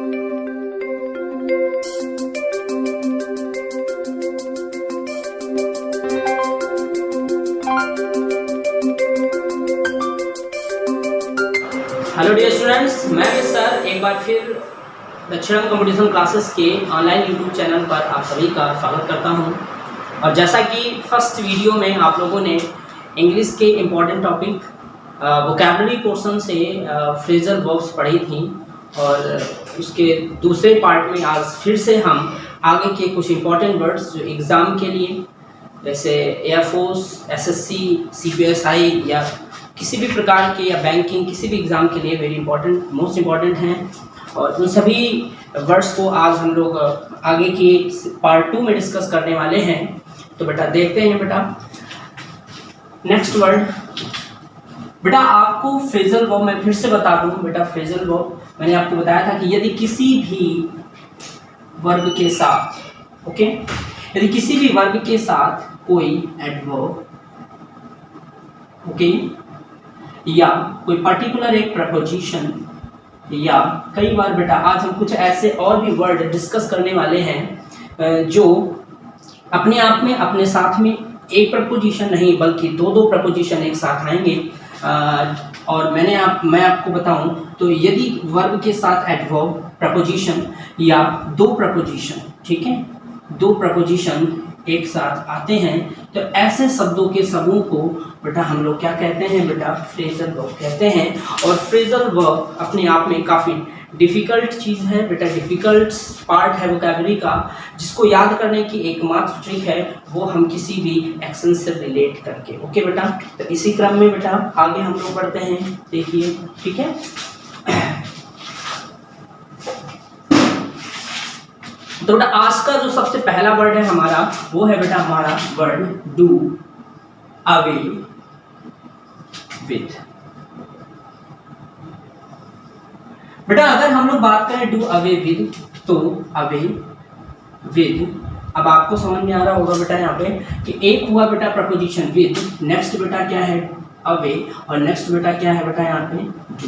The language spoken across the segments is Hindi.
हेलो डियर स्टूडेंट्स, मैं सर एक बार फिर दक्षिणम कंपटीशन क्लासेस के ऑनलाइन यूट्यूब चैनल पर आप सभी का स्वागत करता हूं। और जैसा कि फर्स्ट वीडियो में आप लोगों ने इंग्लिश के इम्पॉर्टेंट टॉपिक वोकैबुलरी पोर्शन से फ्रेजल वर्ब्स पढ़ी थी, और उसके दूसरे पार्ट में आज फिर से हम आगे के कुछ इम्पॉर्टेंट वर्ड्स जो एग्ज़ाम के लिए, जैसे एयरफोर्स, एसएससी, सीपीएसआई या किसी भी प्रकार के या बैंकिंग किसी भी एग्ज़ाम के लिए वेरी इंपॉर्टेंट, मोस्ट इम्पॉर्टेंट हैं, और उन सभी वर्ड्स को आज हम लोग आगे की पार्ट 2 में डिस्कस करने वाले हैं। तो बेटा देखते हैं बेटा नेक्स्ट वर्ड। बेटा आपको फ्रेजल वर्ब मैं फिर से बता दूं बेटा, फ्रेजल वर्ब मैंने आपको बताया था कि यदि किसी भी वर्ब के साथ, ओके, यदि किसी भी वर्ब के साथ कोई एडवर्ब, ओके, या कोई पर्टिकुलर एक प्रपोजिशन, या कई बार बेटा आज हम कुछ ऐसे और भी वर्ड डिस्कस करने वाले हैं जो अपने आप में अपने साथ में एक प्रपोजिशन नहीं बल्कि दो प्रपोजिशन एक साथ आएंगे। और मैं आपको बताऊं तो यदि वर्ब के साथ एडवर्ब, प्रपोजिशन या दो प्रपोजिशन, ठीक है, दो प्रपोजिशन एक साथ आते हैं तो ऐसे शब्दों के समूह को बेटा हम लोग क्या कहते हैं बेटा, फ्रेजल वर्ब कहते हैं। और फ्रेजल वर्ब अपने आप में काफ़ी डिफ़िकल्ट चीज़ है बेटा, डिफ़िकल्ट पार्ट है वोकैबुलरी का, जिसको याद करने की एकमात्र ट्रिक है वो हम किसी भी एक्शन से रिलेट करके, ओके बेटा। तो इसी क्रम में बेटा आगे हम लोग बढ़ते हैं, देखिए, ठीक है। तो बेटा आज का जो सबसे पहला वर्ड है हमारा वो है बेटा हमारा वर्ड डू अवे विद। बेटा अगर हम लोग बात करें डू अवे विद, तो अवे विद, अब आपको समझ में आ रहा होगा बेटा यहाँ पे कि एक हुआ बेटा प्रपोजिशन विद, नेक्स्ट बेटा क्या है अवे, और नेक्स्ट बेटा क्या है बेटा यहाँ पे डू।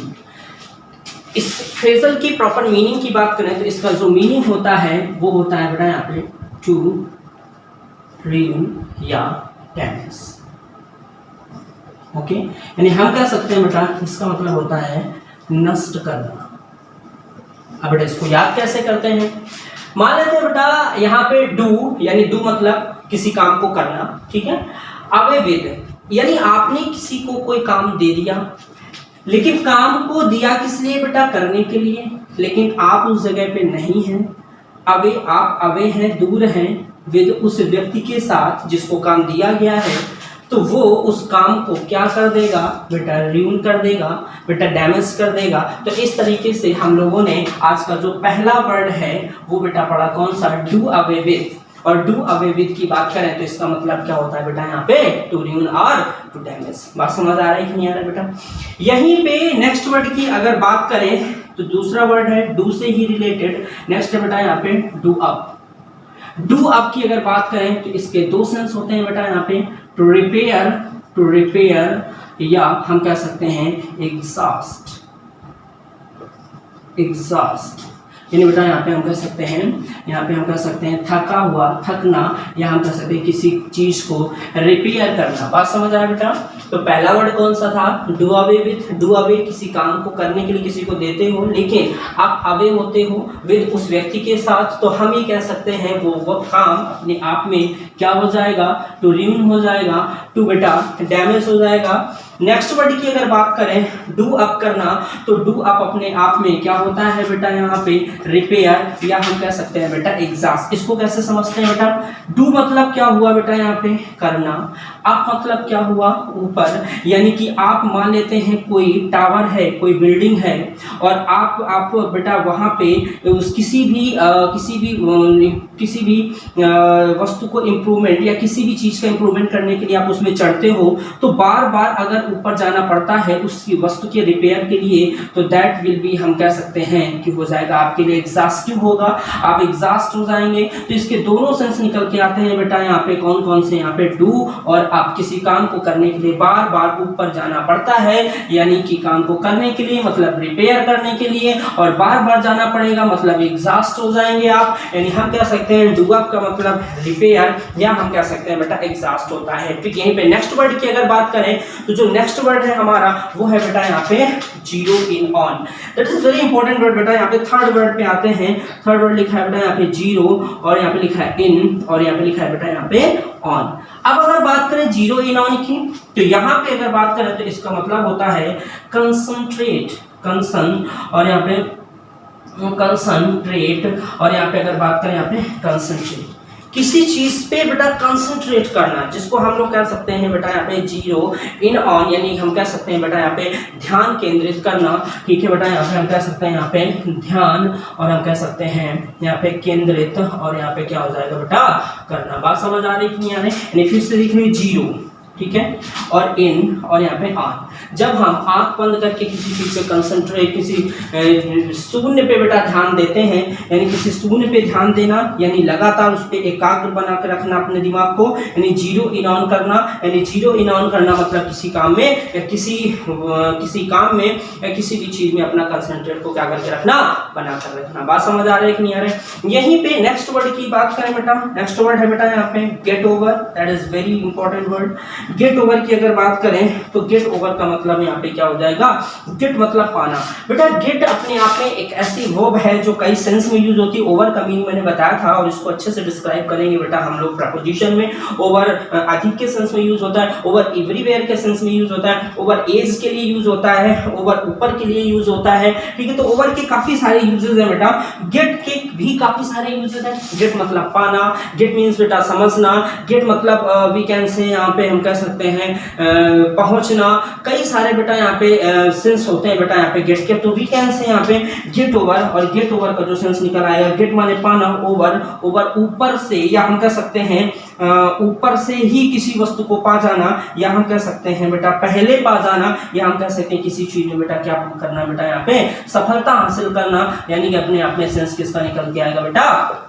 इस फ्रेजल की प्रॉपर मीनिंग की बात करें तो इसका जो मीनिंग होता है वो होता है बेटा यहाँ पे टू ruin या डैमेज, ओके। यानी हम कह सकते हैं बेटा इसका मतलब होता है नष्ट करना। अब बेटा इसको याद कैसे करते हैं, मान लेते हैं बेटा यहाँ पे डू यानी डू मतलब किसी काम को करना, ठीक है। अवे विद यानी आपने किसी को कोई काम दे दिया, लेकिन काम को दिया किस लिए बेटा, करने के लिए, लेकिन आप उस जगह पे नहीं हैं। अवे, आप अवे हैं, दूर हैं, विद उस व्यक्ति के साथ जिसको काम दिया गया है, तो वो उस काम को क्या कर देगा बेटा, र्यून कर देगा बेटा, डैमेज कर देगा। तो इस तरीके से हम लोगों ने आज का जो पहला वर्ड है वो बेटा पढ़ा कौन सा, डू अवे विद। और डू अवे विद की बात करें तो इसका मतलब क्या होता है बेटा यहाँ पे टू र्यून और टू डैमेज। बात समझ आ रही है कि नहीं आ रहा बेटा। यहीं पे नेक्स्ट वर्ड की अगर बात करें तो दूसरा वर्ड है डू से ही रिलेटेड, नेक्स्ट है बेटा यहाँ पे डू अप। डू अप की अगर बात करें तो इसके दो सेंस होते हैं बेटा यहाँ पे, टू रिपेयर या हम कह सकते हैं एग्जॉस्ट, यानी बेटा यहाँ पे हम कह सकते हैं थका हुआ, थकना, या हम कह सकते हैं किसी चीज को रिपेयर करना। बात समझ आया बेटा। तो पहला वर्ड कौन सा था, do away with. Do away किसी काम को करने के लिए किसी को देते हो, लेकिन आप अवे होते हो विद उस व्यक्ति के साथ, तो हम ये कह सकते हैं वो काम अपने आप में क्या हो जाएगा, टू र्यून हो जाएगा, टू बेटा डैमेज हो जाएगा। नेक्स्ट वर्ड की अगर बात करें डू अप करना, तो डू अप अपने आप में क्या होता है बेटा यहाँ पे रिपेयर, या हम कह सकते हैं बेटा एग्जॉस्ट। इसको कैसे समझते हैं बेटा, डू मतलब क्या हुआ बेटा यहाँ पे करना, अप मतलब क्या हुआ ऊपर, यानी कि आप मान लेते हैं कोई टावर है, कोई बिल्डिंग है, और आप बेटा वहाँ पे किसी भी वस्तु को इम्प्रूवमेंट या किसी भी चीज़ का इम्प्रूवमेंट करने के लिए आप उसमें चढ़ते हो, तो बार बार अगर अगर ऊपर जाना पड़ता है उसकी वस्तु के रिपेयर के लिए, तो दैट विल बी, हम कह सकते हैं कि हो जाएगा आपके लिए एग्जॉस्टिव होगा, आप एग्जॉस्ट हो जाएंगे। तो इसके दोनों सेंस निकल के आते हैं बेटा यहाँ पे कौन कौन से, यहाँ पे डू, और आप किसी काम को करने के लिए बार बार ऊपर जाना पड़ता है, यानी कि काम को करने के लिए मतलब रिपेयर करने के लिए, और बार बार जाना पड़ेगा मतलब एग्जॉस्ट हो जाएंगे आप, यानी हम कह सकते हैं डू अप का मतलब रिपेयर, या हम कह सकते हैं बेटा एग्जॉस्ट होता है। ठीक, यहीं पे नेक्स्ट वर्ड की अगर बात करें तो जो नेक्स्ट वर्ड है हमारा वो है बेटा यहाँ पे zero in on. That is very important word बेटा। यहाँ पे थर्ड वर्ड पे आते हैं, थर्ड वर्ड लिखा है बेटा यहाँ पे जीरो, और यहाँ पे लिखा है इन, और यहाँ पे लिखा है बेटा यहाँ पे ऑन। अब अगर बात करें जीरो इन ऑन की, तो यहाँ पे अगर बात करें तो इसका मतलब होता है कंसंट्रेट, कंसन, और यहाँ पे कंसंट्रेट, और यहाँ पे अगर बात करें यहाँ पे कंसंट्रेट, किसी चीज पे बेटा कंसंट्रेट करना, जिसको हम लोग कह सकते हैं बेटा यहाँ पे जीरो इन ऑन, यानी हम कह सकते हैं बेटा यहाँ पे ध्यान केंद्रित करना। ठीक है बेटा, यहाँ पे हम कह सकते हैं यहाँ पे ध्यान, और हम कह सकते हैं यहाँ पे केंद्रित, और यहाँ पे क्या हो जाएगा बेटा करना। बात समझ आ रही कि नहीं आ रही? यानी फिर से देख लो जीरो, ठीक है, और इन, और यहाँ पे ऑन। जब हम आंख बंद करके किसी चीज पे कंसंट्रेट, किसी शून्य पे बेटा ध्यान देते हैं, यानी किसी शून्य पे ध्यान देना, यानी लगातार उस पे एकाग्र बना के रखना अपने दिमाग को, यानी जीरो इन ऑन करना। यानी जीरो इन ऑन करना मतलब किसी काम में या किसी काम में या किसी भी चीज में अपना कंसंट्रेट को क्या करके रखना, बना कर रखना। बात समझ आ रही है कि नहीं आ रही? यहीं पे नेक्स्ट वर्ड की बात करें बेटा, नेक्स्ट वर्ड है बेटा यहाँ पे get over. That is very important word. Get over की अगर बात करें तो गेट ओवर का मतलब यहाँ पे क्या हो जाएगा, गेट मतलब पाना। बेटा गेट अपने आप में एक ऐसी वर्ब है जो कई सेंस में यूज होती है। ओवर का मीनिंग मैंने बताया था, और इसको अच्छे से डिस्क्राइब करेंगे बेटा हम लोग प्रपोजिशन में। ओवर अधिक के सेंस में यूज होता है, ओवर एवरीवेयर के सेंस में यूज होता है, ओवर एज के लिए यूज होता है, ओवर ऊपर के लिए यूज होता है। ठीक है, तो ओवर के काफी सारे यूजेस हैं बेटा, गेट के भी काफी सारे यूजेस हैं। गेट मतलब पाना, गेट मीन्स बेटा समझना, गेट मतलब वी कैन से यहाँ पे हम कह सकते हैं पहुंचना। कई सारे बेटा यहाँ पे सेंस होते हैं बेटा यहाँ पे गेट के, तो वी कैन से यहाँ पे गेट ओवर, और गेट ओवर का जो सेंस निकल आएगा, गेट माने पाना, ओवर, ओवर ऊपर से, या हम कह सकते हैं ऊपर से ही किसी वस्तु को पा जाना, या हम कह सकते हैं बेटा पहले पा जाना, या हम कह सकते हैं किसी चीज में बेटा क्या करना बेटा यहाँ पे सफलता हासिल करना। यानी कि अपने आप में सेंस किसका निकल के आएगा बेटा,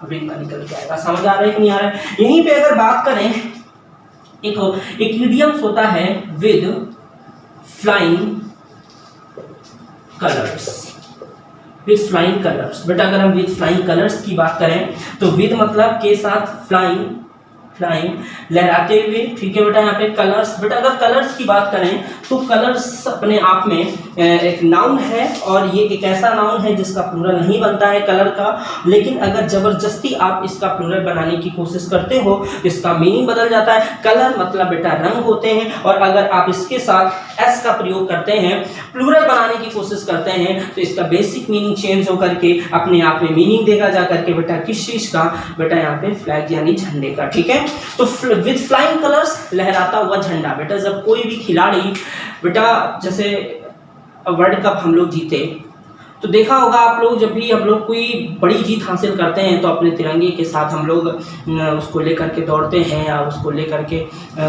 विन का निकल के आएगा। समझ आ रहा है कि नहीं आ रहा है? यहीं पे अगर बात करें, एक इडियम्स होता है with flying colours, with flying colours. बेटा अगर हम विद फ्लाइंग कलर्स की बात करें तो विद मतलब के साथ फ्लाइंग, फ्लाइंग लहराते हुए। ठीक है बेटा, यहाँ पे कलर्स। बेटा अगर कलर्स की बात करें तो कलर्स अपने आप में एक नाउन है, और ये एक ऐसा नाउन है जिसका प्लूरल नहीं बनता है कलर का, लेकिन अगर जबरदस्ती आप इसका प्लूरल बनाने की कोशिश करते हो इसका मीनिंग बदल जाता है। कलर मतलब बेटा रंग होते हैं, और अगर आप इसके साथ एस का प्रयोग करते हैं, प्लूरल बनाने की कोशिश करते हैं, तो इसका बेसिक मीनिंग चेंज होकर के अपने आप में मीनिंग देगा जा करके बेटा किस चीज का, बेटा यहाँ पे फ्लैग यानी झंडे का। ठीक है, तो विद फ्लाइंग कलर्स लहराता हुआ झंडा। बेटा जब कोई भी खिलाड़ी बेटा, जैसे वर्ल्ड कप हम लोग जीते, तो देखा होगा आप लोग, जब भी हम लोग कोई बड़ी जीत हासिल करते हैं तो अपने तिरंगे के साथ हम लोग उसको लेकर के दौड़ते हैं या उसको लेकर के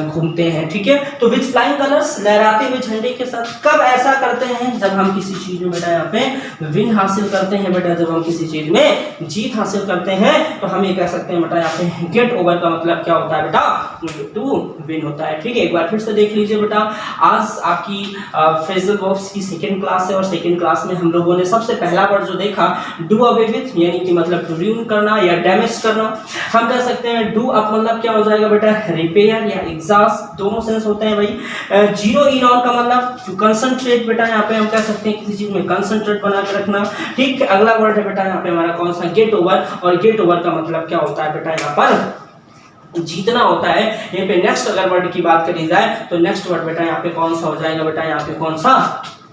घूमते हैं। ठीक है, तो विद फ्लाइंग कलर्स लहराते हुए झंडे के साथ। कब ऐसा करते हैं? जब हम किसी चीज में बेटा यहाँ पे विन हासिल करते हैं। बेटा जब हम किसी चीज में जीत हासिल करते हैं तो हम ये कह सकते हैं बेटा यहाँ पे गेट ओवर का मतलब क्या होता है बेटा, टू विन होता है। ठीक है, एक बार फिर से देख लीजिए बेटा, आज आपकी फ्रेजल वर्ब्स की सेकेंड क्लास है, और सेकेंड क्लास में हम लोगों ने सबसे पहला वर्ड जो देखा डू अवे विथ, यानी कि मतलब टू ruin करना या डैमेज करना। हम कह सकते हैं डू अप मतलब क्या हो जाएगा बेटा, रिपेयर या एग्जॉस्ट, दोनों सेंस होते हैं भाई। जीरो इन ऑन का मतलब टू कंसंट्रेट। बेटा यहाँ पे हम कह सकते हैं किसी चीज में कंसंट्रेट बना के रखना। ठीक, अगला वर्ड है बेटा यहाँ पे हमारा कौन सा, गेट ओवर, और गेट ओवर का मतलब क्या होता है बेटा यहाँ पर जीतना होता है। यहाँ पे नेक्स्ट अगर वर्ड की बात करी जाए तो नेक्स्ट वर्ड बेटा यहाँ पे कौन सा हो जाएगा बेटा, यहाँ पे कौन सा,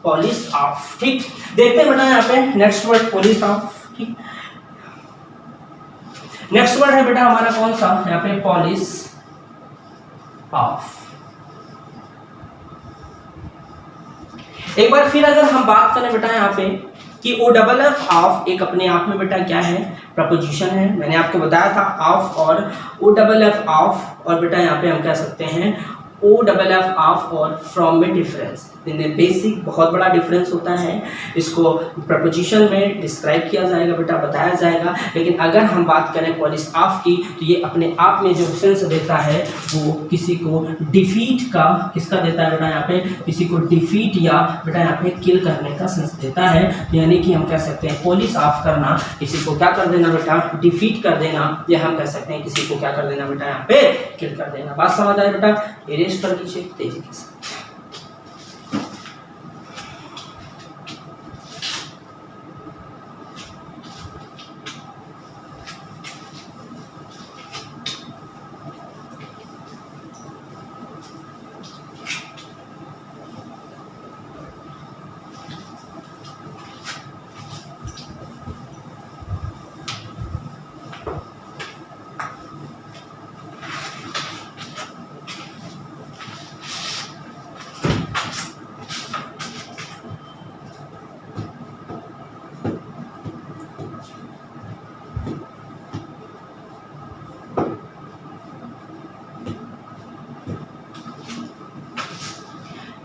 पॉलिश ऑफ। ठीक, देखते हैं बेटा यहाँ पे नेक्स्ट वर्ड पॉलिश ऑफ। ठीक, नेक्स्ट वर्ड है बेटा हमारा कौन सा, यहाँ पे पॉलिश ऑफ। एक बार फिर अगर हम बात करें बेटा यहाँ पे कि ओ डबल एफ ऑफ एक अपने आप में बेटा क्या है, प्रपोजिशन है। मैंने आपको बताया था ऑफ और ओ डबल एफ ऑफ, और बेटा यहाँ पे हम कह सकते हैं ओ डबल एफ ऑफ और फ्रॉम में डिफरेंस, इनमें बेसिक बहुत बड़ा डिफरेंस होता है। इसको प्रपोजिशन में डिस्क्राइब किया जाएगा बेटा, बताया जाएगा। लेकिन अगर हम बात करें पॉलिश ऑफ की तो ये अपने आप में जो सेंस देता है वो किसी को डिफीट का, किसका देता है बेटा यहाँ पे, किसी को डिफीट या बेटा यहाँ पे किल करने का सेंस देता है। यानी कि हम कह सकते हैं पॉलिश ऑफ करना, किसी को क्या कर देना बेटा, डिफीट कर देना, या हम कह सकते हैं किसी को क्या कर देना बेटा यहाँ पे, किल कर देना। बात समझ आए बेटा, इरेज कर लीजिए तेजी के साथ।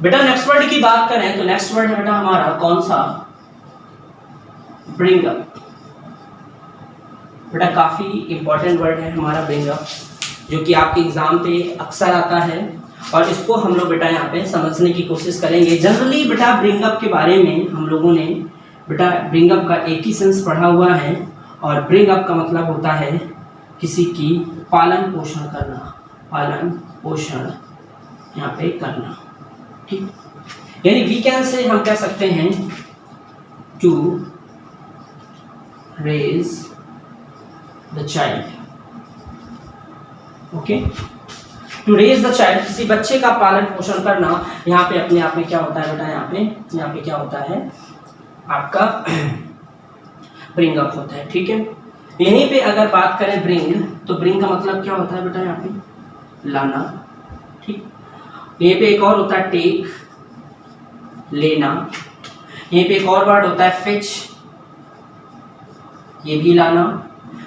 बेटा नेक्स्ट वर्ड की बात करें तो नेक्स्ट वर्ड है बेटा हमारा कौन सा, ब्रिंग अप। बेटा काफी इंपॉर्टेंट वर्ड है हमारा ब्रिंग अप, जो कि आपके एग्जाम पे अक्सर आता है और इसको हम लोग बेटा यहाँ पे समझने की कोशिश करेंगे। जनरली बेटा ब्रिंग अप के बारे में हम लोगों ने बेटा ब्रिंग अप का एक ही सेंस पढ़ा हुआ है और ब्रिंग अप का मतलब होता है किसी की पालन पोषण करना, पालन पोषण यहाँ पे करना, ठीक। यानी वीकेंड से हम कह सकते हैं to raise the child, okay. To raise the child, किसी बच्चे का पालन पोषण करना, यहाँ पे अपने आप में क्या होता है बेटा, यहाँ पे क्या होता है आपका ब्रिंग अप होता है, ठीक है। यहीं पे अगर बात करें ब्रिंग, तो ब्रिंग का मतलब क्या होता है बेटा यहाँ पे, लाना, ठीक। यहीं पे एक और होता है टेक, लेना। यहीं पे एक और वर्ड होता है फिच, ये भी लाना।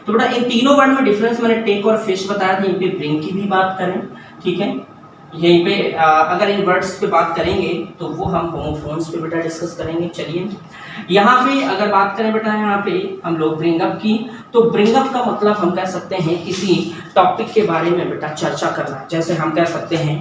तो बेटा इन तीनों वर्ड में डिफरेंस मैंने टेक और फिश बताया था। यहीं पे ब्रिंग की भी बात करें, ठीक है। यहीं पे अगर इन वर्ड्स पे बात करेंगे तो वो हम होमोफोन्स पे बेटा डिस्कस करेंगे। चलिए यहाँ पे अगर बात करें बेटा यहाँ पे हम लोग ब्रिंग अप की, तो ब्रिंग अप का मतलब हम कह सकते हैं किसी टॉपिक के बारे में बेटा चर्चा करना। जैसे हम कह सकते हैं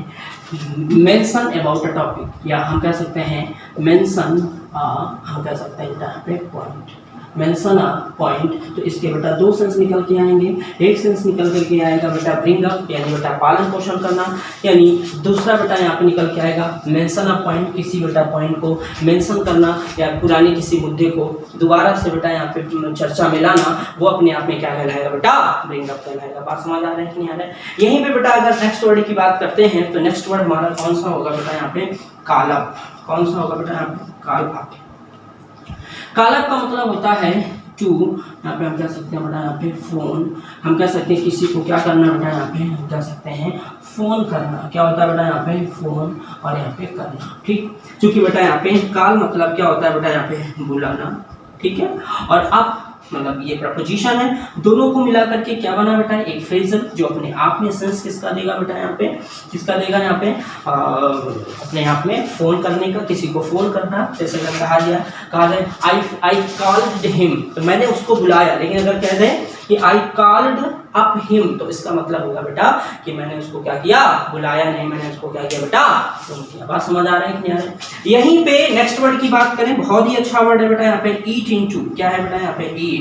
मेंशन अबाउट अ टॉपिक, या हम कह सकते हैं मेंशन, हम कह सकते हैं यहाँ पे पॉइंट, मेंशन अ पॉइंट। तो इसके बेटा दो सेंस निकल के आएंगे। एक सेंस निकल करके आएगा बेटा ब्रिंग अप यानी बेटा पालन पोषण करना, यानी दूसरा बेटा यहाँ पे निकल के आएगा मेंशन अ पॉइंट, किसी बेटा पॉइंट को मेंशन करना या पुराने किसी मुद्दे को दोबारा से बेटा यहाँ पे चर्चा में लाना, वो अपने आप में क्या कहलाएगा बेटा, ब्रिंग अप कहलाएगा। बात समझ आ रहा है कि नहीं आ रहा है। यहीं पे बेटा अगर नेक्स्ट वर्ड की बात करते हैं तो नेक्स्ट वर्ड हमारा कौन सा होगा बेटा यहाँ पे, कॉल अप। कौन सा होगा बेटा यहाँ पे, कॉल अप। कॉल अप का मतलब होता है टू, यहाँ पे हम कह सकते हैं बेटा यहाँ पे फोन, हम कह सकते हैं किसी को क्या करना बेटा यहाँ पे, हम कह सकते हैं फोन करना। क्या होता है बेटा यहाँ पे, फोन, और यहाँ पे करना, ठीक। क्योंकि बेटा यहाँ पे कॉल मतलब क्या होता है बेटा यहाँ पे बुलाना, ठीक है। और अब मतलब ये प्रपोजिशन है, दोनों को मिला करके क्या बना बेटा, एक फ्रेजल, जो अपने आप में सेंस किसका देगा बेटा यहाँ पे, किसका देगा यहाँ पे, अपने आप में फोन करने का, किसी को फोन करना। जैसे अगर कहा जाए आई कॉल्ड हिम, तो मैंने उसको बुलाया। लेकिन अगर कह दें कि आई कॉल्ड अप हिम, तो इसका मतलब होगा बेटा कि मैंने उसको क्या किया, बुलाया नहीं, मैंने उसको क्या किया बेटा, फोन किया। बात समझ आ रहा है कि नहीं आ रहा है। यहीं पे नेक्स्ट वर्ड की बात करें, बहुत ही अच्छा वर्ड है बेटा यहाँ पे, ईट इनटू। क्या है बेटा यहाँ पे, ईट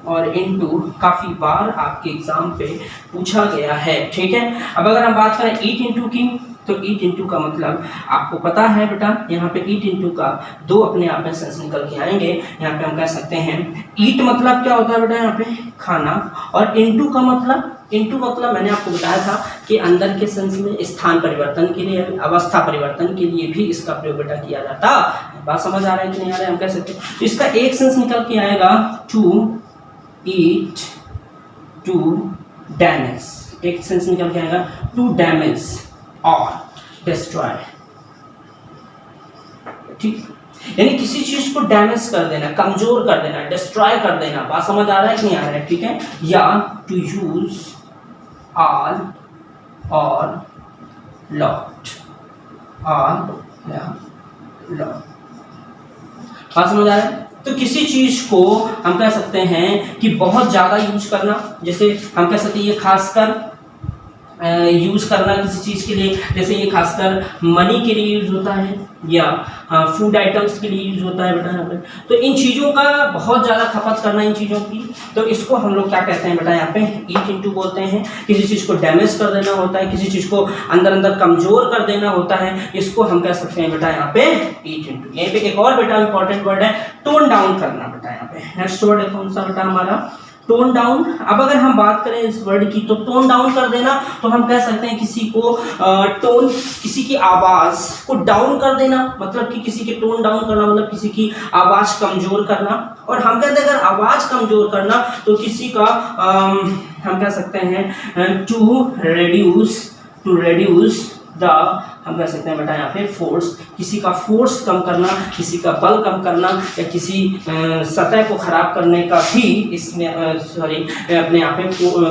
और इनटू काफी बार आपके एग्जाम पे पूछा गया है, ठीक है। अब अगर हम बात करें ईट इनटू की, तो ईट इनटू का मतलब आपको पता है बेटा, यहाँ पे ईट इनटू का दो अपने आप में सेंस निकल के आएंगे। यहाँ पे हम कह सकते हैं ईट मतलब क्या होता है बेटा यहाँ पे, खाना, और इनटू का मतलब, इनटू मतलब मैंने आपको बताया था कि अंदर के सेंस में स्थान परिवर्तन के लिए, अवस्था परिवर्तन के लिए भी इसका प्रयोग बेटा किया जाता है। बात समझ आ रहा है कि नहीं आ रहा है। हम कह सकते हैं तो इसका एक सेंस निकल के आएगा टू ईट, टू डैमेज। एक सेंस निकल के आएगा टू डैमेज और डिस्ट्रॉय, ठीक। यानी किसी चीज को डैमेज कर देना, कमजोर कर देना, डिस्ट्रॉय कर देना। बात समझ आ रहा है कि नहीं आ रहा है, ठीक है। या टू यूज ऑल और लॉक्ड, लॉक्ड। बात समझ आ रहा है? तो किसी चीज को हम कह सकते हैं कि बहुत ज्यादा यूज करना, जैसे हम कह सकते हैं ये खासकर यूज करना किसी चीज के लिए, जैसे ये खासकर मनी के लिए यूज होता है या फूड आइटम्स के लिए यूज होता है बेटा यहाँ पे। तो इन चीजों का बहुत ज्यादा खपत करना इन चीजों की, तो इसको हम लोग क्या कहते हैं बेटा यहाँ पे ईट इनटू बोलते हैं। किसी चीज को डैमेज कर देना होता है, किसी चीज को अंदर अंदर कमजोर कर देना होता है, इसको हम कह सकते हैं बेटा यहाँ पे ईट इनटू। यहीं पे एक और बेटा इंपॉर्टेंट वर्ड है टोन डाउन करना बेटा यहाँ पे। नेक्स्ट वर्ड है कौन सा बेटा हमारा? Tone down. अब अगर हम बात करें इस वर्ड की, तो टोन डाउन कर देना, तो हम कह सकते हैं किसी को टोन, किसी की आवाज को डाउन कर देना, मतलब कि किसी के टोन डाउन करना मतलब किसी की आवाज कमजोर करना। और हम कहते हैं अगर आवाज कमजोर करना तो किसी का हम कह सकते हैं टू रेड्यूस द, हम कह सकते हैं बेटा यहाँ पे फोर्स, किसी का फोर्स कम करना, किसी का बल कम करना, या किसी सतह को खराब करने का भी इसमें अपने यहाँ पे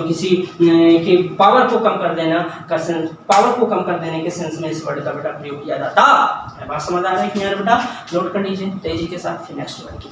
किसी के पावर को कम कर देना का सेंस, पावर को कम कर देने के सेंस में इस वर्ड का बेटा प्रयोग किया जाता है। बात समझ आ रहा है कि यार बेटा? नोट कर लीजिए तेजी के साथ, फिर नेक्स्ट वर्ड की।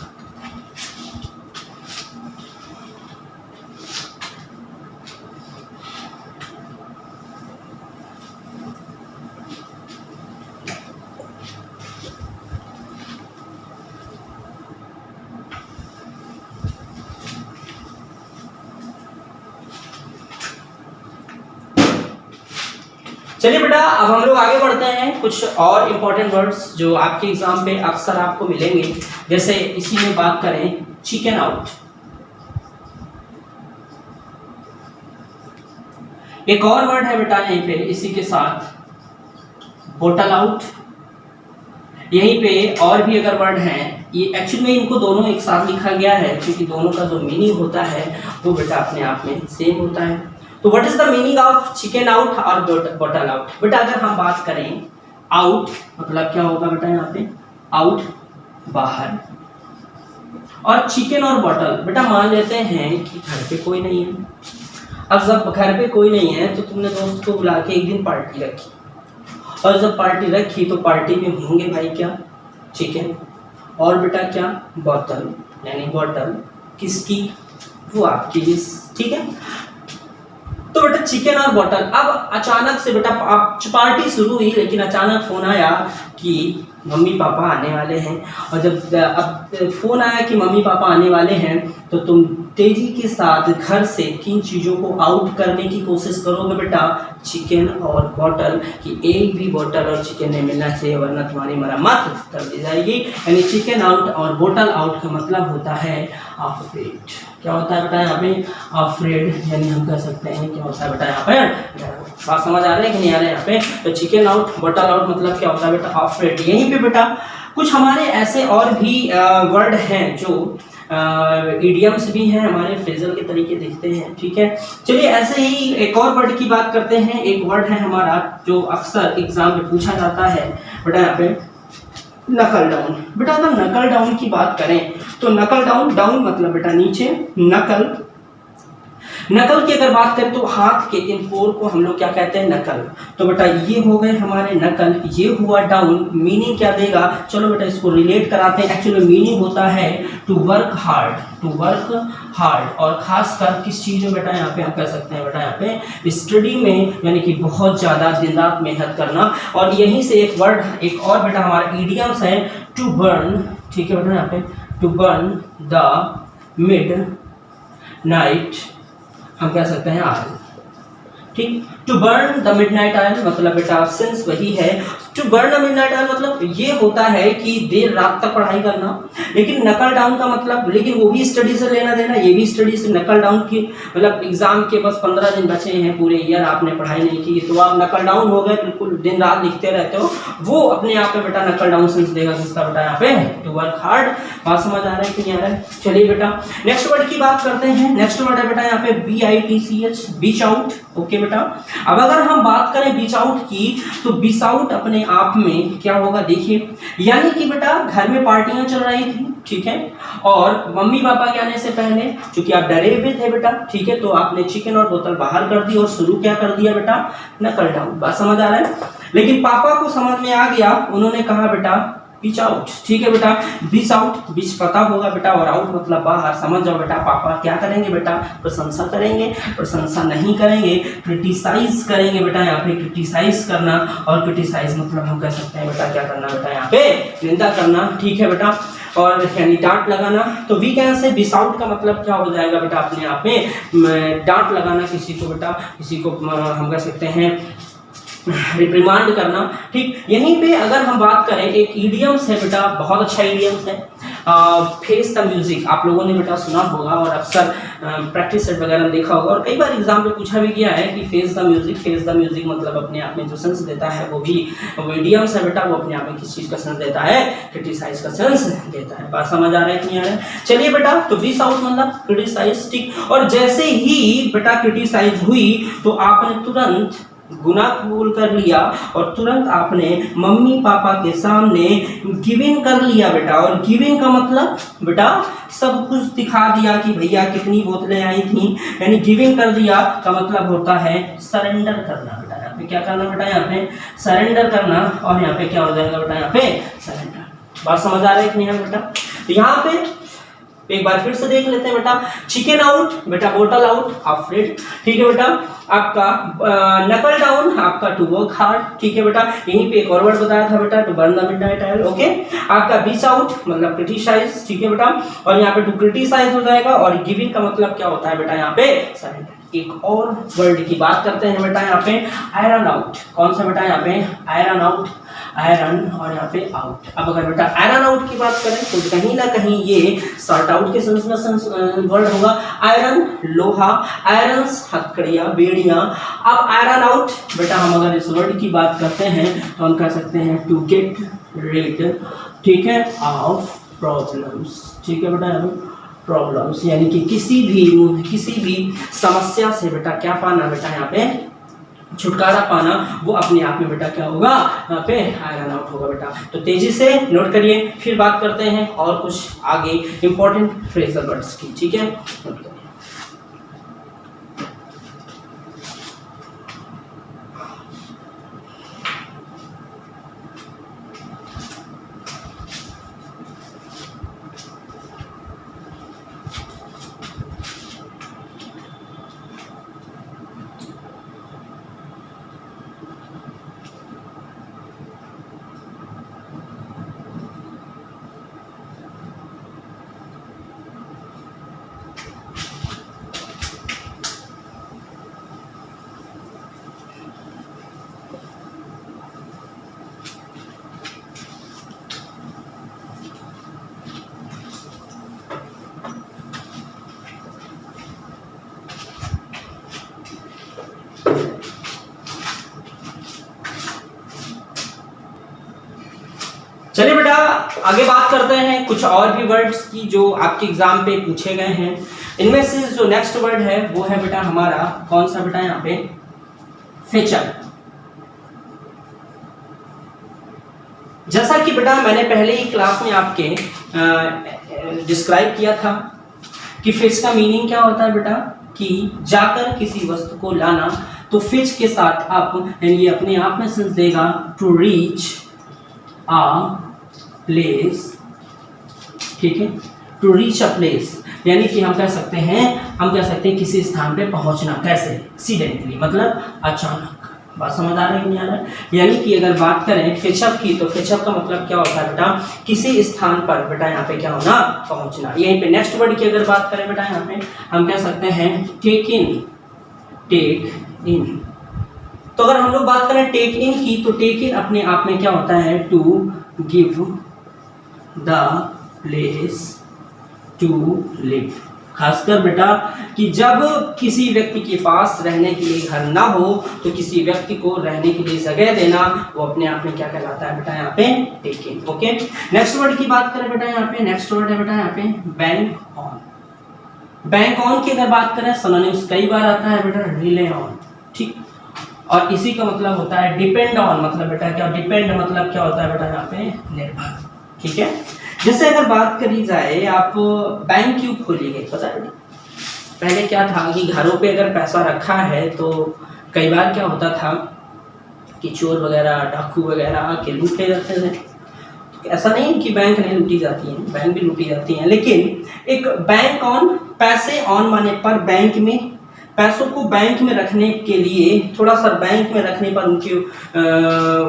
चलिए बेटा अब हम लोग आगे बढ़ते हैं। कुछ और इंपॉर्टेंट वर्ड्स जो आपके एग्जाम पे अक्सर आपको मिलेंगे, जैसे इसी में बात करें चिकन आउट। एक और वर्ड है बेटा यहीं पे इसी के साथ बोटल आउट। यहीं पे और भी अगर वर्ड हैं, ये एक्चुअली में इनको दोनों एक साथ लिखा गया है क्योंकि दोनों का जो मीनिंग होता है वो बेटा अपने आप में सेम होता है। तो what is the meaning of chicken out और बोटल आउट? बेटा अगर हम बात करें आउट मतलब क्या होगा बेटा यहाँ पे? आउट बाहर, और चिकन और बॉटल बेटा मान लेते हैं कि घर पे कोई नहीं है। अब जब घर पे कोई नहीं है तो तुमने दोस्त को बुला के एक दिन पार्टी रखी, और जब पार्टी रखी तो पार्टी में होंगे भाई क्या? चिकन, और बेटा क्या? बॉटल, यानी बॉटल किसकी? वो आपकी, ठीक है। तो बेटा चिकन और बॉटल। अब अचानक से बेटा पार्टी शुरू हुई, लेकिन अचानक फोन आया कि मम्मी पापा आने वाले हैं, और जब अब फोन आया कि मम्मी पापा आने वाले हैं तो तुम तेजी के साथ घर से किन चीज़ों को आउट करने की कोशिश करोगे बेटा? चिकन और बॉटल, कि एक भी बॉटल और चिकन नहीं मिलना चाहिए वरना तुम्हारी मरम्मत कर दी जाएगी। यानी चिकन आउट और बॉटल आउट का मतलब होता है अफ्रेड। क्या होता है बेटा यहाँ पे? अफ्रेड, यानी हम कह सकते हैं क्या होता है बेटा यहाँ पे? बात समझ आ रहा है कि नहीं आ रहा है यहाँ पे? तो चिकन आउट बॉटल आउट मतलब क्या होता है बेटा? अफ्रेड। यहीं पे बेटा कुछ हमारे ऐसे और भी वर्ड हैं जो इडियम्स भी हैं, हमारे फ्रेजल के तरीके दिखते हैं, ठीक है। चलिए ऐसे ही एक और वर्ड की बात करते हैं। एक वर्ड है हमारा जो अक्सर एग्जाम में पूछा जाता है बेटा यहाँ पे, नकल डाउन। बेटा अगर नकल डाउन की बात करें तो नकल डाउन, डाउन मतलब बेटा नीचे, नकल, नकल की अगर बात करें तो हाथ के इन पोर को हम लोग क्या कहते हैं? नकल। तो बेटा ये हो गए हमारे नकल, ये हुआ डाउन। मीनिंग क्या देगा? चलो बेटा इसको रिलेट कराते हैं। एक्चुअली मीनिंग होता है to work hard, to work hard, और खासकर किस चीज़ में बेटा यहाँ पे हम कह सकते हैं बेटा यहाँ पे स्टडी में, यानी कि बहुत ज़्यादा दिन रात मेहनत करना। और यहीं से एक वर्ड, एक और बेटा हमारा इडियम्स है टू बर्न, ठीक है बेटा यहाँ पे, to burn the mid, हम कह सकते हैं ऑयल, ठीक। To burn the midnight oil मतलब बेटा सेंस वही है। To burn the midnight oil मतलब ये होता है कि देर रात तक पढ़ाई करना। लेकिन नकल डाउन का मतलब, लेकिन वो भी स्टडी से लेना देना, ये भी स्टडी से। नकल डाउन की मतलब एग्जाम के बस 15 दिन बचे हैं, पूरे ईयर आपने पढ़ाई नहीं की तो आप नकल डाउन हो गए, बिल्कुल दिन रात लिखते रहते हो, वो अपने आप में बेटा नकल डाउन सेंस देगा। किसका बेटा यहाँ पे? To work hard. बात समझ आ रहा है कि नहीं आ रहा है? चलिए बेटा नेक्स्ट वर्ड की बात करते हैं। नेक्स्ट वर्ड है बेटा यहाँ पे BITCH, बीच आउट। ओके बेटा, अब अगर हम बात करें बीच आउट की तो बीच आउट अपने आप में क्या होगा देखिए, यानी कि बेटा घर में पार्टियां चल रही थी, ठीक है, और मम्मी पापा के आने से पहले क्योंकि आप डरे हुए थे बेटा, ठीक है, तो आपने चिकन और बोतल बाहर कर दी और शुरू क्या कर दिया बेटा, नकल डाउन। बात समझ आ रहा है? लेकिन पापा को समझ में आ गया, उन्होंने कहा बेटा बीच आउट, ठीक है बेटा, बीच आउट, बीच पता होगा बेटा, और आउट मतलब बाहर, समझ जाओ बेटा। पापा क्या करेंगे बेटा, प्रशंसा करेंगे, प्रशंसा नहीं करेंगे, क्रिटिसाइज करेंगे बेटा। यहाँ पे क्रिटिसाइज करना, और क्रिटिसाइज मतलब हम कह सकते हैं बेटा क्या करना बेटा, यहाँ पे निंदा करना, ठीक है बेटा, और यानी डांट लगाना। तो we can say beach out का मतलब क्या हो जाएगा बेटा, अपने आप में डांट लगाना किसी को बेटा, किसी को हम कह सकते हैं रिप्रिमांड करना, ठीक। यहीं पे अगर हम बात करें, एक इडियम्स है बेटा, बहुत अच्छा इडियम्स है, फेस द म्यूजिक। आप लोगों ने बेटा सुना होगा और अक्सर प्रैक्टिस सेट वगैरह में देखा होगा, और कई बार एग्जाम में पूछा भी गया है कि face the music. Face the music मतलब अपने आप में जो सेंस देता है वो भी वो इडियम्स है बेटा, वो अपने आप में किस चीज का सेंस देता है, क्रिटिसाइज का सेंस देता है। बात समझ आ रहा है कि नहीं आ रहा है? चलिए बेटा, तो बीस आउट मतलब क्रिटिसाइज, ठीक। और जैसे ही बेटा क्रिटिसाइज हुई तो आपने तुरंत गुनाह कबूल कर लिया, और तुरंत आपने मम्मी पापा के सामने गिविंग कर लिया बेटा। और गिविंग का मतलब बेटा सब कुछ दिखा दिया कि भैया कितनी बोतलें आई थी, यानी गिविंग कर दिया का मतलब होता है सरेंडर करना बेटा। यहाँ पे क्या करना बेटा, यहाँ पे सरेंडर करना, और यहाँ पे क्या हो जाएगा बेटा, यहाँ पे सरेंडर। बात समझ आ रही है कि नहीं बेटा? तो यहाँ पे एक बार फिर से देख लेते हैं बेटा, चिकन आउट बेटा, बोतल आउट, अफ्रेड, ठीक है बेटा। आपका नकल डाउन, आपका टू वर्क हार्ड, ठीक है बेटा। यहीं पे एक और वर्ड बताया था बेटा, to burn the midnight oil, okay. आपका बीच आउट मतलब क्रिटिसाइज, ठीक है बेटा, और यहाँ पे टू क्रिटिसाइज हो जाएगा। और गिविंग का मतलब क्या होता है बेटा, यहाँ पे सरेंडर। एक और वर्ड की बात करते हैं बेटा, यहाँ पे आयरन आउट। कौन सा बेटा, यहाँ पे आयरन आउट, आयरन, और यहाँ पे आउट। अब अगर बेटा आयरन आउट की बात करें तो कहीं ना कहीं ये सॉर्ट आउट के सेंस में वर्ड होगा। आयरन लोहा, आयरन्स हथकड़ियाँ, बेड़ियाँ। अब आयरन आउट बेटा, हम अगर इस वर्ड की बात करते हैं तो हम कह सकते हैं टू गेट रिड, ठीक है, ऑफ प्रॉब्लम्स, ठीक है बेटा, प्रॉब्लम्स, यानी कि किसी भी समस्या से बेटा क्या पाना बेटा, यहाँ पे छुटकारा पाना, वो अपने आप में बेटा क्या होगा, यहाँ पे आयरन आउट होगा बेटा। तो तेजी से नोट करिए, फिर बात करते हैं और कुछ आगे इंपॉर्टेंट फ्रेजल वर्ड्स की, ठीक है, नोट करिए। चलिए बेटा आगे बात करते हैं कुछ और भी वर्ड्स की जो आपके एग्जाम पे पूछे गए हैं। इनमें से जो नेक्स्ट वर्ड है वो है बेटा हमारा कौन सा बेटा, यहाँ पे फेचर। जैसा कि बेटा मैंने पहले ही क्लास में आपके डिस्क्राइब किया था कि फेच का मीनिंग क्या होता है बेटा, कि जाकर किसी वस्तु को लाना। तो फेच के साथ आप यानी अपने आप में सेंस देगा टू रीच आ प्लेस, ठीक है, टू रीच अ प्लेस, यानी कि हम कह सकते हैं किसी स्थान पे पहुंचना। कैसे? एक्सीडेंटली, मतलब अचानक। बात समझ आ रहा है कि नहीं आ रहा है? यानी कि अगर बात करें फेचअप की तो फेचअप का मतलब क्या होता है बेटा, किसी स्थान पर बेटा यहाँ पे क्या होना, पहुंचना। यहीं पे नेक्स्ट वर्ड की अगर बात करें बेटा, यहाँ पे हम कह सकते हैं टेक इन, टेक इन। तो अगर हम लोग बात करें टेक इन की तो टेक इन अपने आप में क्या होता है, to give the place to live. खासकर बेटा कि जब किसी व्यक्ति के पास रहने के लिए घर ना हो तो किसी व्यक्ति को रहने के लिए जगह देना, वो अपने आप में क्या कहलाता है बेटा, यहाँ पे टेक इन। ओके, नेक्स्ट वर्ड की बात करें बेटा, यहाँ पे नेक्स्ट वर्ड है बेटा यहाँ पे बैंक ऑन। बैंक ऑन की अगर बात करें सिनोनिम्स कई बार आता है बेटा, रिले ऑन, ठीक। और इसी का मतलब होता है डिपेंड ऑन, मतलब बेटा क्या डिपेंड मतलब क्या होता है बेटा यहाँ पे निर्भर, ठीक है। जैसे अगर बात करी जाए, आप बैंक क्यों खोली गई, पता है बेटा पहले क्या था कि घरों पे अगर पैसा रखा है तो कई बार क्या होता था कि चोर वगैरह डाकू वगैरह आके लूट ले जाते थे। ऐसा नहीं कि बैंक नहीं लूटी जाती है, बैंक भी लूटी जाती हैं, लेकिन एक बैंक ऑन, पैसे ऑन माने पर बैंक में पैसों को बैंक में रखने के लिए थोड़ा सा बैंक में रखने पर उनके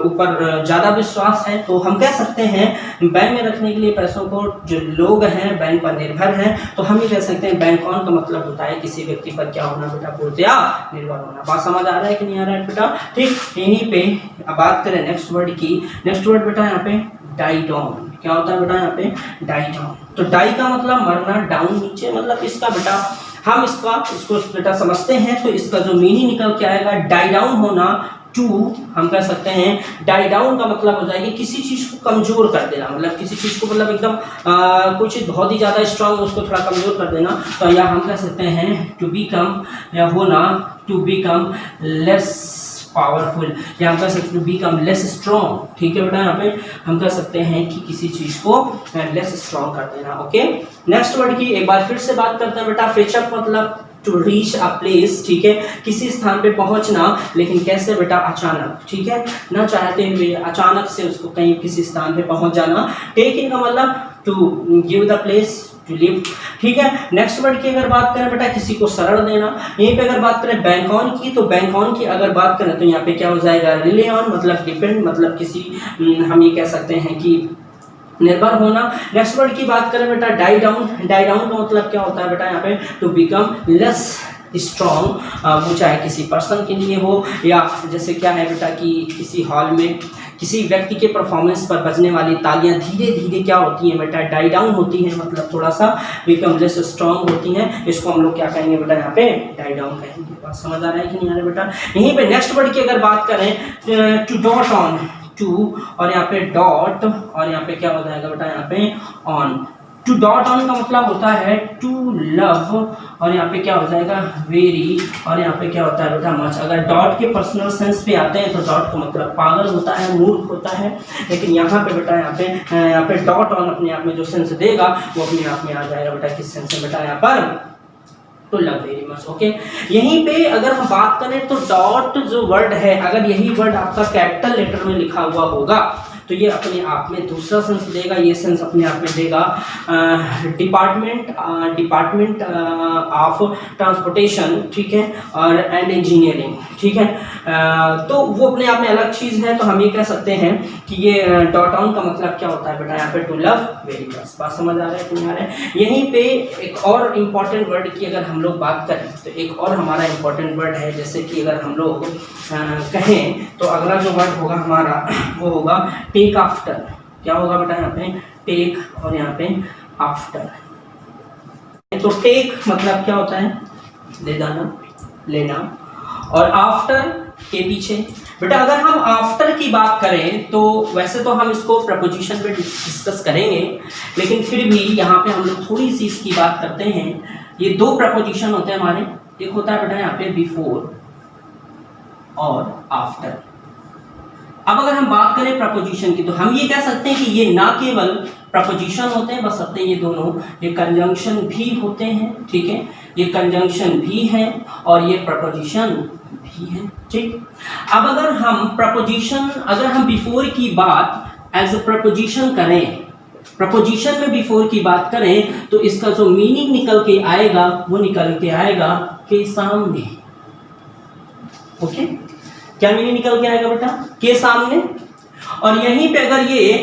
ऊपर ज़्यादा विश्वास है, तो हम कह सकते हैं बैंक में रखने के लिए पैसों को जो लोग हैं बैंक पर निर्भर हैं, तो हम ये कह सकते हैं बैंक ऑन का मतलब होता है किसी व्यक्ति पर क्या होना बेटा, पूर्णतया निर्भर होना। बात समझ आ रहा है कि नहीं आ रहा है बेटा, ठीक। यहीं पे अब बात करें नेक्स्ट वर्ड की, नेक्स्ट वर्ड बेटा यहाँ पे डाई डाउन, क्या होता है बेटा यहाँ पे डाई डाउन। तो डाई का मतलब मरना, डाउन नीचे, मतलब इसका बेटा हम इसको बेटा समझते हैं तो इसका जो मीनिंग निकल के आएगा डाई डाउन होना, टू हम कह सकते हैं डाई डाउन का मतलब हो जाएगी किसी चीज को कमजोर कर देना, मतलब किसी चीज को मतलब एकदम कोई चीज बहुत ही ज्यादा स्ट्रांग उसको थोड़ा कमजोर कर देना, तो या हम कह सकते हैं टू बिकम या होना, टू बिकम लेस पावरफुल, या हम कह सकते हैं टू बिकम लेस स्ट्रॉन्ग, ठीक है बेटा। यहाँ पे हम कह सकते हैं कि किसी चीज को लेस स्ट्रॉन्ग कर देना, ओके। नेक्स्ट वर्ड की एक बार फिर से बात करते हैं बेटा, फेच अप मतलब टू रीच अ प्लेस, ठीक है, किसी स्थान पे पहुंचना, लेकिन कैसे बेटा, अचानक, ठीक है, ना चाहते हुए अचानक से उसको कहीं किसी स्थान पे पहुंच जाना। टेक इन का मतलब to give the place, to live, ठीक है। नेक्स्ट वर्ड की अगर बात करें बेटा, किसी को शरण देना। यहीं पे अगर बात करें बैंक ऑन की, तो बैंक ऑन की अगर बात करें तो यहाँ पे क्या हो जाएगा, रिले ऑन मतलब डिपेंड, मतलब किसी हम ये कह सकते हैं कि निर्भर होना। नेक्स्ट वर्ड की बात करें बेटा, डाई डाउन, डाई डाउन का मतलब क्या होता है बेटा यहाँ पे, टू बिकम लेस स्ट्रॉन्ग, वो चाहे किसी पर्सन के लिए हो या जैसे क्या है बेटा कि किसी हॉल में किसी व्यक्ति के परफॉर्मेंस पर बजने वाली तालियां धीरे धीरे क्या होती हैं बेटा, डाई डाउन होती हैं, मतलब थोड़ा सा बिकम लेस स्ट्रॉन्ग होती हैं, इसको हम लोग क्या कहेंगे बेटा, यहाँ पे डाई डाउन कहेंगे। बात समझ आ रहा है कि नहीं आ रहा है बेटा। यहीं पे नेक्स्ट वर्ड की अगर बात करें, टू डॉट ऑन, टू और यहाँ पे डॉट और यहाँ पे क्या हो जाएगा बेटा, यहाँ पे ऑन। टू डॉट ऑन का मतलब होता है टू लव और यहाँ पे क्या हो जाएगा, वेरी, और यहाँ पे क्या होता है बेटा, मच। अगर डॉट के पर्सनल सेंस पे आते हैं तो डॉट का मतलब पागल होता है, मूर्ख होता है, लेकिन यहाँ पे बेटा यहाँ पे डॉट ऑन अपने आप में जो सेंस देगा वो अपने आप में आ जाएगा बेटा, किस सेंस में बेटा, यहाँ पर to love very much, okay. यहीं पे अगर हम बात करें तो डॉट जो वर्ड है, अगर यही वर्ड आपका कैपिटल लेटर में लिखा हुआ होगा तो ये अपने आप में दूसरा सेंस देगा, ये सेंस अपने आप में देगा डिपार्टमेंट ऑफ ट्रांसपोर्टेशन, ठीक है, और एंड इंजीनियरिंग, ठीक है, तो वो अपने आप में अलग चीज़ है, तो हम ये कह सकते हैं कि ये डॉट ऑन का मतलब क्या होता है बेटा, यहाँ पे टू लव वेरी मच। बात समझ आ रहा है कि नहीं आ रहा है। यहीं पे एक और इम्पॉर्टेंट वर्ड की अगर हम लोग बात करें तो एक और हमारा इम्पॉर्टेंट वर्ड है, जैसे कि अगर हम लोग कहें तो अगला जो वर्ड होगा हमारा वो होगा टेक आफ्टर। क्या होगा बेटा यहाँ पे, टेक और यहाँ पे आफ्टर। तो टेक मतलब क्या होता है, ले जाना, लेना, और आफ्टर के पीछे। बेटा अगर हम आफ्टर की बात करें तो वैसे तो हम इसको प्रपोजिशन पे डिस्कस करेंगे, लेकिन फिर भी यहाँ पे हम लोग थोड़ी सी इसकी बात करते हैं। ये दो प्रपोजिशन होते हैं हमारे, एक होता है बेटा यहाँ पे बिफोर और आफ्टर। अब अगर हम बात करें प्रपोजिशन की तो हम ये कह सकते हैं कि ये ना केवल प्रपोजिशन होते हैं, बस सकते हैं ये दोनों, ये कंजंक्शन भी होते हैं, ठीक है, ये कंजंक्शन भी है और ये प्रपोजिशन भी है, ठीक। अब अगर हम प्रपोजिशन, अगर हम बिफोर की बात एज अ प्रपोजिशन करें, प्रपोजिशन में बिफोर की बात करें तो इसका जो मीनिंग निकल के आएगा वो निकल के आएगा के सामने, ओके। क्या मीनिंग निकल के आएगा बेटा, के सामने। और यहीं पे अगर ये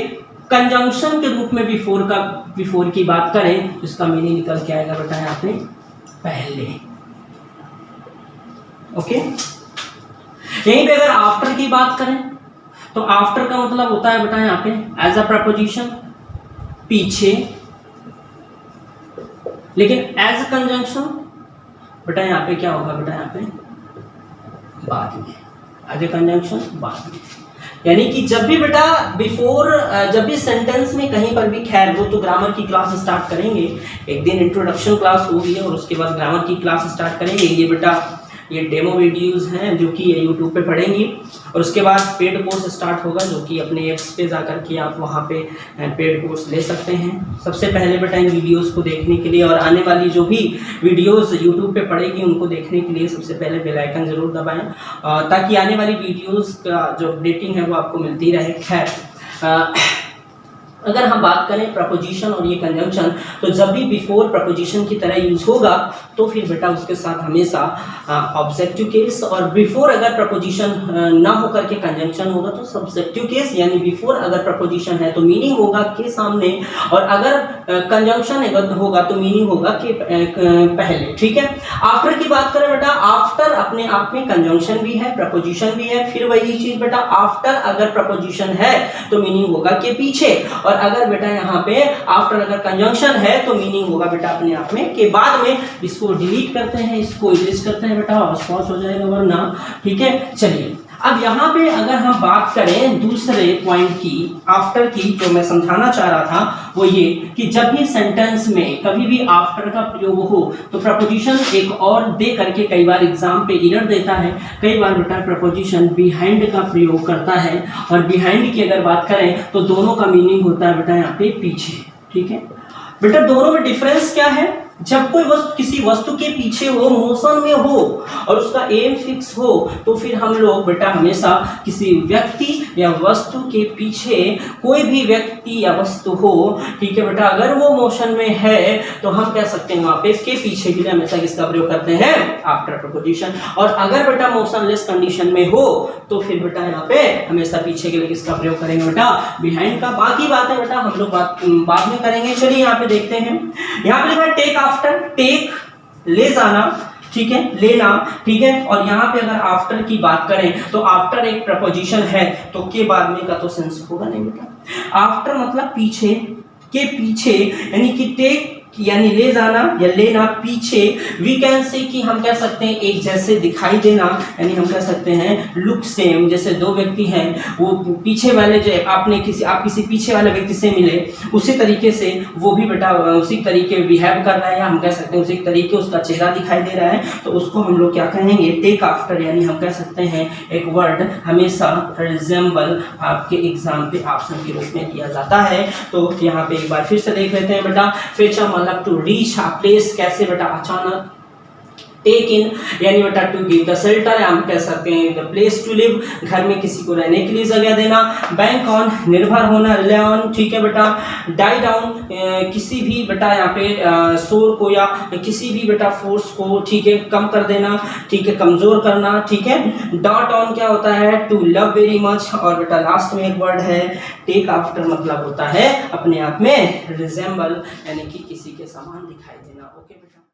कंजंक्शन के रूप में बिफोर की बात करें तो इसका मीनिंग निकल के आएगा बेटा यहाँ पे पहले, ओके। यहीं पे अगर आफ्टर की बात करें तो आफ्टर का मतलब होता है बेटा यहाँ पे एज अ प्रपोजिशन पीछे, लेकिन एज अ कंजंक्शन बेटा यहाँ पे क्या होगा बेटा, यहाँ पे बाद में, एज अ कंजंक्शन बाद में। यानी कि जब भी बेटा बिफोर, जब भी सेंटेंस में कहीं पर भी, खैर वो तो ग्रामर की क्लास स्टार्ट करेंगे, एक दिन इंट्रोडक्शन क्लास होगी और उसके बाद ग्रामर की क्लास स्टार्ट करेंगे। ये बेटा ये डेमो वीडियोस हैं जो कि यूट्यूब पे पढ़ेंगी, और उसके बाद पेड कोर्स स्टार्ट होगा जो कि अपने ऐप्स पे जा कर के आप वहाँ पे पेड कोर्स ले सकते हैं। सबसे पहले बेटा इन वीडियोस को देखने के लिए और आने वाली जो भी वीडियोस यूट्यूब पे पड़ेगी उनको देखने के लिए सबसे पहले बेल आइकन ज़रूर दबाएं, ताकि आने वाली वीडियोस का जो अपडेटिंग है वो आपको मिलती रहे। खैर, अगर हम बात करें प्रपोजिशन और ये कंजंक्शन, तो जब भी बिफोर प्रपोजिशन की तरह यूज होगा तो फिर बेटा उसके साथ हमेशा ऑब्जेक्टिव केस, और बिफोर अगर प्रपोजिशन ना होकर के कंजंक्शन होगा तो सब्जेक्टिव केस, यानी बिफोर अगर प्रपोजिशन है तो मीनिंग होगा के सामने, और अगर कंजंक्शन होगा तो मीनिंग होगा के पहले। ठीक है। आफ्टर की बात करें बेटा, आफ्टर अपने आप में कंजंक्शन भी है, प्रपोजिशन भी है, फिर वही चीज बेटा आफ्टर अगर प्रपोजिशन है तो मीनिंग होगा के पीछे, और अगर बेटा यहाँ पे आफ्टर अगर कंजंक्शन है तो मीनिंग होगा बेटा अपने आप में के बाद में। इसको डिलीट करते हैं, इसको इरेज करते हैं बेटा, और हो जाएगा वरना। ठीक है। चलिए अब यहाँ पे अगर हम बात करें दूसरे पॉइंट की, आफ्टर की, जो मैं समझाना चाह रहा था वो ये कि जब भी सेंटेंस में कभी भी आफ्टर का प्रयोग हो तो प्रपोजिशन एक और दे करके कई बार एग्जाम पे एरर देता है, कई बार बेटा प्रपोजिशन बिहाइंड का प्रयोग करता है, और बिहाइंड की अगर बात करें तो दोनों का मीनिंग होता है बेटा यहाँ पे पीछे। ठीक है बेटा, दोनों में डिफरेंस क्या है? जब कोई वस्तु किसी वस्तु के पीछे हो, मोशन में हो और उसका एम फिक्स हो, तो फिर हम लोग बेटा हमेशा किसी व्यक्ति या वस्तु के पीछे, कोई भी व्यक्ति या वस्तु हो, ठीक है बेटा, अगर वो मोशन में है तो हम कह सकते हैं वहां पे के पीछे के लिए हमेशा किसका प्रयोग करते हैं? After preposition. और अगर बेटा मोशनलेस कंडीशन में हो तो फिर बेटा यहाँ पे हमेशा पीछे के लिए किसका प्रयोग करेंगे बेटा? बिहाइंड का। बाकी बातें बेटा हम लोग बाद में करेंगे। चलिए यहाँ पे देखते हैं, यहाँ पे लिखा है टेक आफ्टर, टेक ले जाना, ठीक है, लेना, ठीक है। और यहाँ पे अगर आफ्टर की बात करें तो आफ्टर एक प्रपोजिशन है तो के बाद में का तो सेंस होगा नहीं बेटा। आफ्टर मतलब पीछे, के पीछे, यानी कि टेक यानी ले जाना या लेना, पीछे। वी कैन से कि हम कह सकते हैं एक जैसे दिखाई देना, यानी हम कह सकते हैं लुक सेम। जैसे दो व्यक्ति हैं, वो पीछे वाले जो आप किसी पीछे वाले व्यक्ति से मिले, उसी तरीके से वो भी बेटा उसी तरीके बिहेव कर रहा है, या हम कह सकते हैं उसी तरीके उसका चेहरा दिखाई दे रहा है, तो उसको हम लोग क्या कहेंगे? Take after. यानी हम कह सकते हैं एक वर्ड हमेशा रिजेंबल आपके एग्जाम पे ऑप्शन के रूप में दिया जाता है। तो यहाँ पे एक बार फिर से देख लेते हैं बेटा। फेच मतलब टू रीच अ प्लेस, कैसे बेटा? अचानक। टेक इन यानी बेटा टू गिव द शेल्टर, हम कह सकते हैं द प्लेस टू लिव, घर में किसी को रहने के लिए जगह देना। बैंक ऑन निर्भर होना, रिले ऑन, ठीक है बेटा। डाई डाउन किसी भी बेटा यहाँ पे शोर को या किसी भी बेटा फोर्स को, ठीक है, कम कर देना, ठीक है, कमजोर करना, ठीक है। डॉट ऑन क्या होता है? To love very much. और बेटा लास्ट में एक वर्ड है टेक आफ्टर, मतलब होता है अपने आप में रिजेंबल, यानी कि किसी के समान दिखाई देना। ओके बेटा।